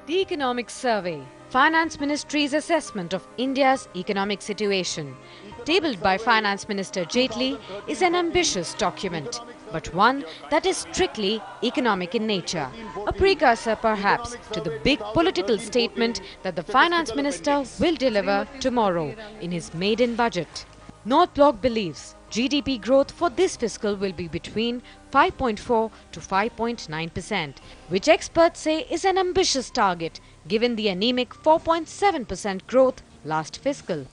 The Economic Survey, Finance Ministry's assessment of India's economic situation, tabled by Finance Minister Jaitley, is an ambitious document, but one that is strictly economic in nature. A precursor perhaps to the big political statement that the Finance Minister will deliver tomorrow in his maiden budget. North Bloc believes GDP growth for this fiscal will be between 5.4 to 5.9%, which experts say is an ambitious target given the anemic 4.7% growth last fiscal.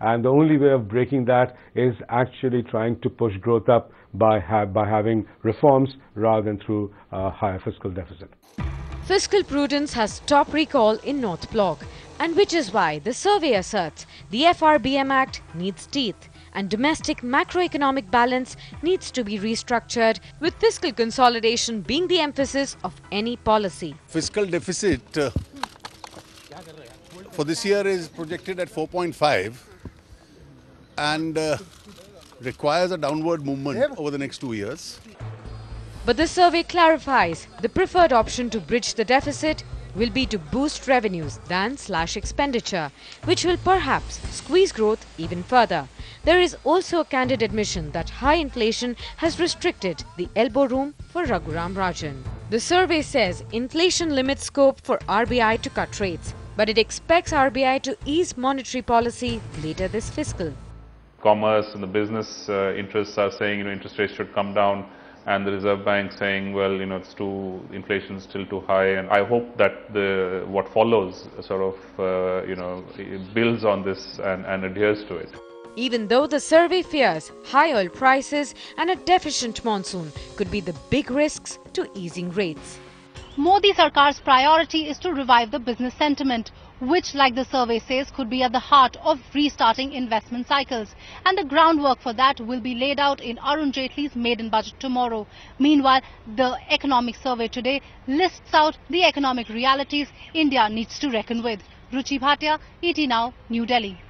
And the only way of breaking that is actually trying to push growth up by having reforms rather than through a higher fiscal deficit. Fiscal prudence has top recall in North Bloc, and which is why the survey asserts the FRBM Act needs teeth and domestic macroeconomic balance needs to be restructured, with fiscal consolidation being the emphasis of any policy. Fiscal deficit for this year is projected at 4.5 and requires a downward movement over the next 2 years. But the survey clarifies the preferred option to bridge the deficit will be to boost revenues than slash expenditure, which will perhaps squeeze growth even further. There is also a candid admission that high inflation has restricted the elbow room for Raghuram Rajan. The survey says inflation limits scope for RBI to cut rates, but it expects RBI to ease monetary policy later this fiscal. Commerce and the business interests are saying, interest rates should come down, and the Reserve Bank saying, well, inflation is still too high. And I hope that what follows sort of, builds on this and adheres to it. Even though the survey fears high oil prices and a deficient monsoon could be the big risks to easing rates. Modi Sarkar's priority is to revive the business sentiment, which, like the survey says, could be at the heart of restarting investment cycles. And the groundwork for that will be laid out in Arun Jaitley's maiden budget tomorrow. Meanwhile, the economic survey today lists out the economic realities India needs to reckon with. Ruchi Bhatia, ET Now, New Delhi.